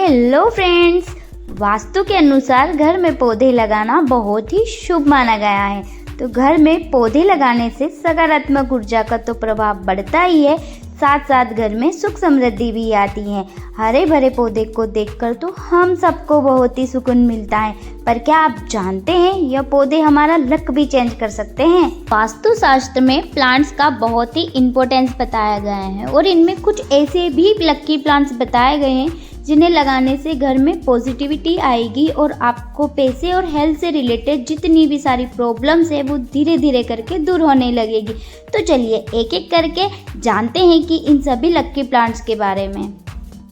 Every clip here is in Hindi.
हेलो फ्रेंड्स, वास्तु के अनुसार घर में पौधे लगाना बहुत ही शुभ माना गया है। तो घर में पौधे लगाने से सकारात्मक ऊर्जा का तो प्रभाव बढ़ता ही है, साथ साथ घर में सुख समृद्धि भी आती है। हरे भरे पौधे को देखकर तो हम सबको बहुत ही सुकून मिलता है। पर क्या आप जानते हैं यह पौधे हमारा लक भी चेंज कर सकते हैं। वास्तु शास्त्र में प्लांट्स का बहुत ही इम्पोर्टेंस बताया गया है और इनमें कुछ ऐसे भी लकी प्लांट्स बताए गए हैं जिन्हें लगाने से घर में पॉजिटिविटी आएगी और आपको पैसे और हेल्थ से रिलेटेड जितनी भी सारी प्रॉब्लम्स है वो धीरे धीरे करके दूर होने लगेगी। तो चलिए एक एक करके जानते हैं कि इन सभी लकी प्लांट्स के बारे में।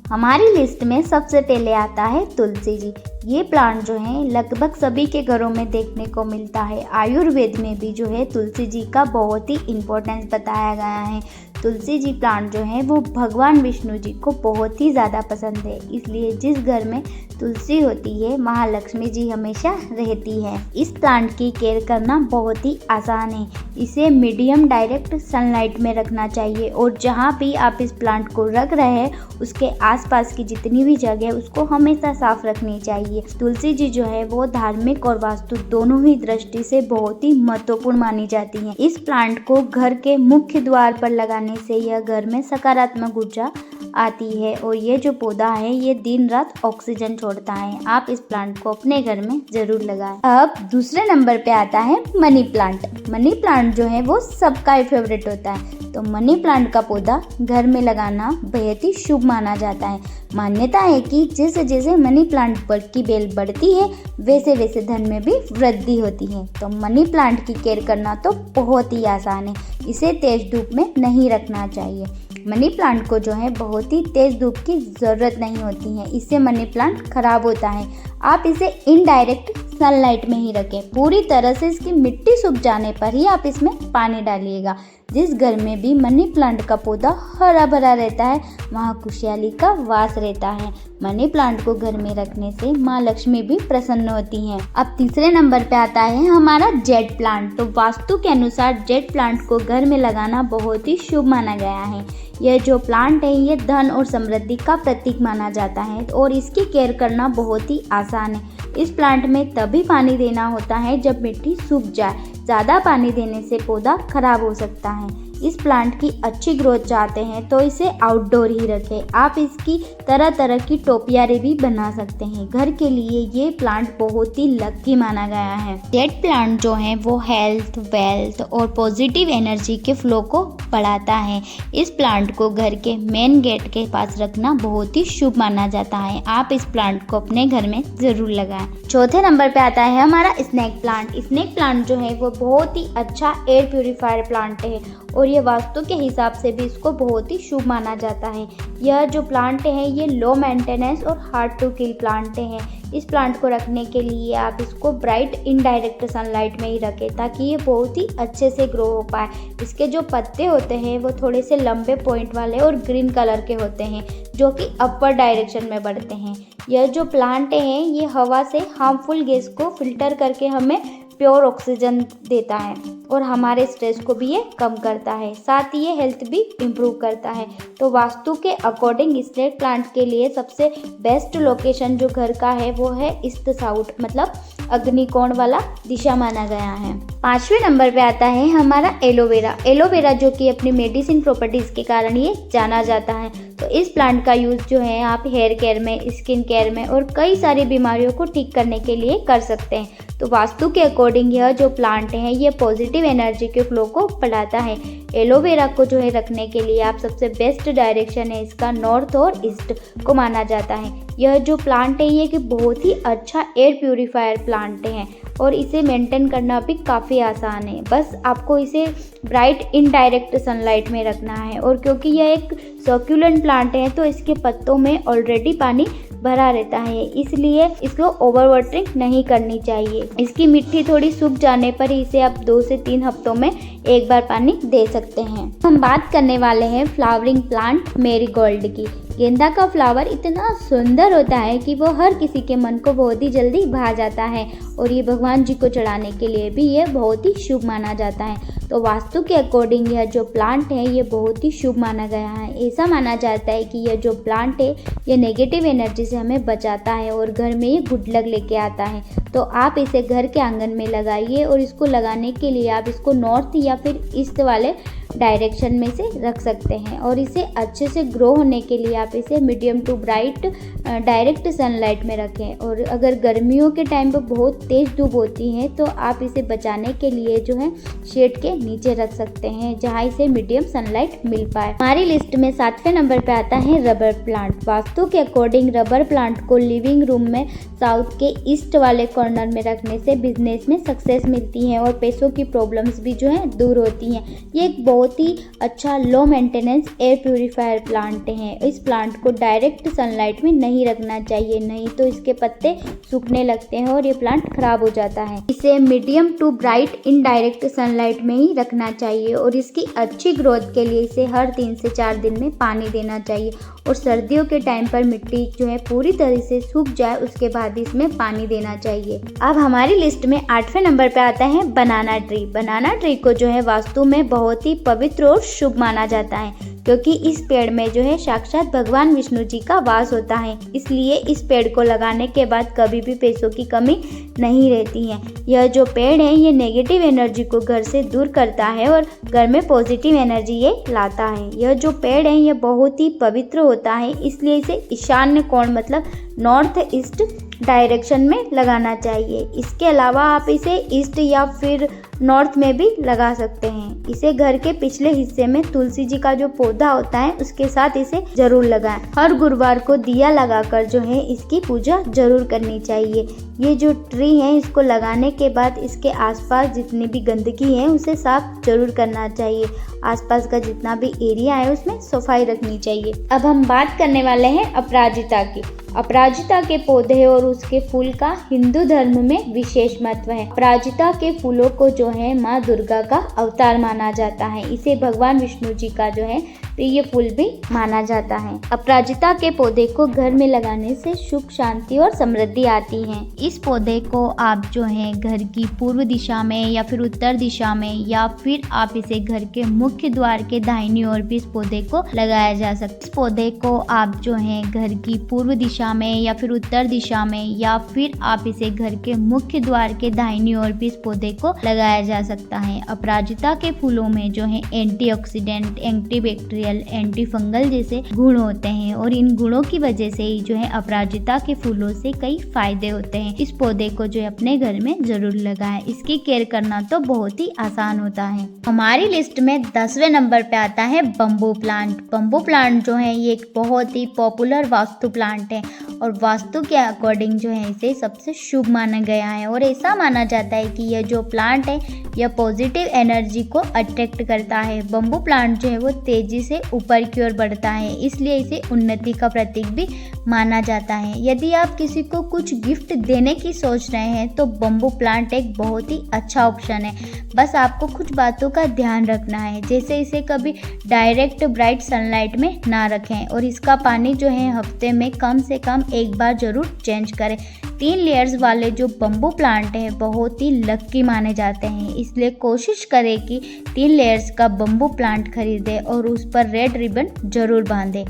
हमारी लिस्ट में सबसे पहले आता है तुलसी जी। ये प्लांट जो है लगभग सभी के घरों में देखने को मिलता है। आयुर्वेद में भी जो है तुलसी जी का बहुत ही इम्पोर्टेंस बताया गया है। तुलसी जी प्लांट जो है वो भगवान विष्णु जी को बहुत ही ज़्यादा पसंद है, इसलिए जिस घर में तुलसी होती है महालक्ष्मी जी हमेशा रहती है। इस प्लांट की केयर करना बहुत ही आसान है। इसे मीडियम डायरेक्ट सनलाइट में रखना चाहिए और जहाँ भी आप इस प्लांट को रख रहे हैं उसके आसपास की जितनी भी जगह है उसको हमेशा साफ रखनी चाहिए। तुलसी जी जो है वो धार्मिक और वास्तु दोनों ही दृष्टि से बहुत ही महत्वपूर्ण मानी जाती है। इस प्लांट को घर के मुख्य द्वार पर लगाने से यह घर में सकारात्मक ऊर्जा आती है और ये जो पौधा है ये दिन रात ऑक्सीजन छोड़ता है। आप इस प्लांट को अपने घर में जरूर लगाएं। अब दूसरे नंबर पे आता है मनी प्लांट। मनी प्लांट जो है वो सबका ही फेवरेट होता है। तो मनी प्लांट का पौधा घर में लगाना बेहद ही शुभ माना जाता है। मान्यता है कि जैसे जैसे मनी प्लांट पर की बेल बढ़ती है वैसे वैसे धन में भी वृद्धि होती है। तो मनी प्लांट की केयर करना तो बहुत ही आसान है। इसे तेज धूप में नहीं रखना चाहिए। मनी प्लांट को जो है बहुत ही तेज धूप की ज़रूरत नहीं होती है, इससे मनी प्लांट खराब होता है। आप इसे इनडायरेक्ट सनलाइट में ही रखें। पूरी तरह से इसकी मिट्टी सूख जाने पर ही आप इसमें पानी डालिएगा। जिस घर में भी मनी प्लांट का पौधा हरा भरा रहता है वहाँ खुशहाली का वास रहता है। मनी प्लांट को घर में रखने से माँ लक्ष्मी भी प्रसन्न होती हैं। अब तीसरे नंबर पे आता है हमारा जेड प्लांट। तो वास्तु के अनुसार जेड प्लांट को घर में लगाना बहुत ही शुभ माना गया है। यह जो प्लांट है ये धन और समृद्धि का प्रतीक माना जाता है और इसकी केयर करना बहुत ही आसान है। इस प्लांट में तभी पानी देना होता है जब मिट्टी सूख जाए। ज़्यादा पानी देने से पौधा खराब हो सकता है। इस प्लांट की अच्छी ग्रोथ चाहते हैं तो इसे आउटडोर ही रखें। आप इसकी तरह तरह की टोपियारे भी बना सकते हैं। घर के लिए ये प्लांट बहुत ही लकी माना गया है। जेड प्लांट जो है वो हेल्थ, वेल्थ और पॉजिटिव एनर्जी के फ्लो को बढ़ाता है। इस प्लांट को घर के मेन गेट के पास रखना बहुत ही शुभ माना जाता है। आप इस प्लांट को अपने घर में जरूर लगाएं। चौथे नंबर पे आता है हमारा स्नेक प्लांट। स्नेक प्लांट जो है वो बहुत ही अच्छा एयर प्यूरिफायर प्लांट है और ये वास्तु के हिसाब से भी इसको बहुत ही शुभ माना जाता है। यह जो प्लांट है ये लो मेंटेनेंस और हार्ड टू किल प्लांट है। इस प्लांट को रखने के लिए आप इसको ब्राइट इनडायरेक्ट सनलाइट में ही रखें ताकि ये बहुत ही अच्छे से ग्रो हो पाए। इसके जो पत्ते होते हैं वो थोड़े से लंबे पॉइंट वाले और ग्रीन कलर के होते हैं जो कि अपर डायरेक्शन में बढ़ते हैं। यह जो प्लांट है ये हवा से हार्मफुल गैस को फिल्टर करके हमें प्योर ऑक्सीजन देता है और हमारे स्ट्रेस को भी ये कम करता है। साथ ही ये हेल्थ भी इम्प्रूव करता है। तो वास्तु के अकॉर्डिंग स्नेक प्लांट के लिए सबसे बेस्ट लोकेशन जो घर का है वो है ईस्ट साउथ, मतलब अग्निकोण वाला दिशा माना गया है। पांचवें नंबर पे आता है हमारा एलोवेरा। एलोवेरा जो कि अपनी मेडिसिन प्रॉपर्टीज के कारण ये जाना जाता है। तो इस प्लांट का यूज़ जो है आप हेयर केयर में, स्किन केयर में और कई सारी बीमारियों को ठीक करने के लिए कर सकते हैं। तो वास्तु के अकॉर्डिंग यह जो प्लांट है ये पॉजिटिव एनर्जी के फ्लो को बढ़ाता है। एलोवेरा को जो है रखने के लिए आप सबसे बेस्ट डायरेक्शन है इसका नॉर्थ और ईस्ट को माना जाता है। यह जो प्लांट है ये कि बहुत ही अच्छा एयर प्यूरिफायर प्लांट है और इसे मेंटेन करना भी काफ़ी आसान है। बस आपको इसे ब्राइट इनडायरेक्ट सनलाइट में रखना है और क्योंकि यह एक सर्कुलेंट प्लांट है तो इसके पत्तों में ऑलरेडी पानी भरा रहता है, इसलिए इसको ओवर वाटरिंग नहीं करनी चाहिए। इसकी मिट्टी थोड़ी सूख जाने पर ही इसे आप 2 से 3 हफ्तों में एक बार पानी दे सकते हैं। हम बात करने वाले हैं फ्लावरिंग प्लांट मेरीगोल्ड की। गेंदा का फ्लावर इतना सुंदर होता है कि वो हर किसी के मन को बहुत ही जल्दी भा जाता है और ये भगवान जी को चढ़ाने के लिए भी ये बहुत ही शुभ माना जाता है। तो वास्तु के अकॉर्डिंग यह जो प्लांट है ये बहुत ही शुभ माना गया है। ऐसा माना जाता है कि यह जो प्लांट है ये नेगेटिव एनर्जी से हमें बचाता है और घर में ये गुड लक लेके आता है। तो आप इसे घर के आंगन में लगाइए और इसको लगाने के लिए आप इसको नॉर्थ या फिर ईस्ट वाले डायरेक्शन में से रख सकते हैं और इसे अच्छे से ग्रो होने के लिए आप इसे medium to bright direct sunlight में रखें। और अगर गर्मियों के टाइम पर बहुत तेज़ धूप होती है तो आप इसे बचाने के लिए जो है शेड के नीचे रख सकते हैं जहां इसे मीडियम सनलाइट मिल पाए। हमारी लिस्ट में 7वें नंबर पे आता है रबर प्लांट। वास्तु के अकॉर्डिंग रबर प्लांट को लिविंग रूम में साउथ के ईस्ट वाले कॉर्नर में रखने से बिजनेस में सक्सेस मिलती है और पैसों की प्रॉब्लम्स भी जो है दूर होती हैं। ये एक बहुत ही अच्छा low maintenance air purifier plant है। इस प्लांट को डायरेक्ट सनलाइट में नहीं रखना चाहिए, नहीं तो इसके पत्ते सूखने लगते हैं और ये प्लांट खराब हो जाता है। इसे medium to bright indirect sunlight में ही रखना चाहिए और इसकी अच्छी ग्रोथ के लिए इसे हर 3 से 4 दिन में पानी देना चाहिए और सर्दियों के टाइम पर मिट्टी जो है पूरी तरह से सूख जाए उसके बाद इसमें पानी देना चाहिए। अब हमारी लिस्ट में 8वें नंबर पे आता है बनाना ट्री। बनाना ट्री को जो है वास्तु में बहुत ही पवित्र और शुभ माना जाता है क्योंकि इस पेड़ में जो है साक्षात भगवान विष्णु जी का वास होता है। इसलिए इस पेड़ को लगाने के बाद कभी भी पैसों की कमी नहीं रहती है। यह जो पेड़ है ये नेगेटिव एनर्जी को घर से दूर करता है और घर में पॉजिटिव एनर्जी ये लाता है। यह जो पेड़ है ये बहुत ही पवित्र होता है, इसलिए इसे ईशान्य कोण मतलब नॉर्थ ईस्ट डायरेक्शन में लगाना चाहिए। इसके अलावा आप इसे ईस्ट या फिर नॉर्थ में भी लगा सकते हैं। इसे घर के पिछले हिस्से में तुलसी जी का जो पौधा होता है उसके साथ इसे जरूर लगाएं। हर गुरुवार को दिया लगाकर जो है इसकी पूजा जरूर करनी चाहिए। ये जो ट्री है इसको लगाने के बाद इसके आसपास जितनी भी गंदगी है उसे साफ जरूर करना चाहिए। आसपास का जितना भी एरिया है उसमें सफाई रखनी चाहिए। अब हम बात करने वाले हैं अपराजिता की। अपराजिता के पौधे और उसके फूल का हिंदू धर्म में विशेष महत्व है। अपराजिता के फूलों को जो है माँ दुर्गा का अवतार माना जाता है। इसे भगवान विष्णु जी का जो है प्रिय फूल भी माना जाता है। अपराजिता के पौधे को घर में लगाने से सुख शांति और समृद्धि आती है। इस पौधे को आप जो है घर की पूर्व दिशा में या फिर उत्तर दिशा में या फिर आप इसे घर के मुख्य द्वार के दाहिनी ओर भी इस पौधे को लगाया जा सकता है। इस पौधे को आप जो है घर की पूर्व दिशा में या फिर उत्तर दिशा में या फिर आप इसे घर के मुख्य द्वार के दाहिनी ओर भी इस पौधे को लगाया जा सकता है। अपराजिता के फूलों में जो है एंटीऑक्सीडेंट, एंटीबैक्टीरियल, एंटी फंगल जैसे गुण होते हैं और इन गुणों की वजह से ही जो है अपराजिता के फूलों से कई फायदे होते हैं। इस पौधे को जो है अपने घर में जरूर लगाएं। इसकी केयर करना तो बहुत ही आसान होता है। हमारी लिस्ट में 10वें नंबर पे आता है बम्बू प्लांट। बम्बू प्लांट जो है ये एक बहुत ही पॉपुलर वास्तु प्लांट है और वास्तु के अकॉर्डिंग जो है इसे सबसे शुभ माना गया है और ऐसा माना जाता है कि यह जो प्लांट है यह पॉजिटिव एनर्जी को अट्रैक्ट करता है। बम्बू प्लांट जो है वो तेजी से ऊपर की ओर बढ़ता है, इसलिए इसे उन्नति का प्रतीक भी माना जाता है। यदि आप किसी को कुछ गिफ्ट देने की सोच रहे हैं तो बम्बू प्लांट एक बहुत ही अच्छा ऑप्शन है। बस आपको कुछ बातों का ध्यान रखना है, जैसे इसे कभी डायरेक्ट ब्राइट सनलाइट में ना रखें और इसका पानी जो है हफ्ते में कम से कम एक बार जरूर चेंज करें। 3 लेयर्स वाले जो बम्बू प्लांट है बहुत ही लकी माने जाते हैं, इसलिए कोशिश करें कि 3 लेयर्स का बम्बू प्लांट खरीदें और उस पर रेड रिबन जरूर बांधें।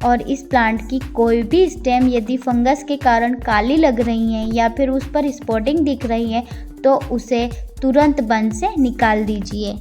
और इस प्लांट की कोई भी स्टेम यदि फंगस के कारण काली लग रही है या फिर उस पर स्पॉटिंग दिख रही है तो उसे तुरंत बंद से निकाल दीजिए।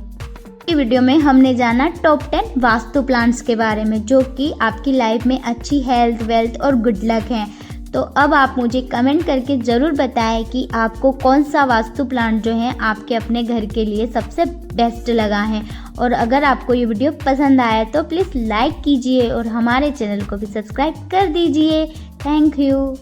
इस वीडियो में हमने जाना टॉप 10 वास्तु प्लांट्स के बारे में जो कि आपकी लाइफ में अच्छी हेल्थ, वेल्थ और गुड लक है। तो अब आप मुझे कमेंट करके ज़रूर बताएं कि आपको कौन सा वास्तु प्लांट जो है आपके अपने घर के लिए सबसे बेस्ट लगा है। और अगर आपको ये वीडियो पसंद आया तो प्लीज़ लाइक कीजिए और हमारे चैनल को भी सब्सक्राइब कर दीजिए। Thank you.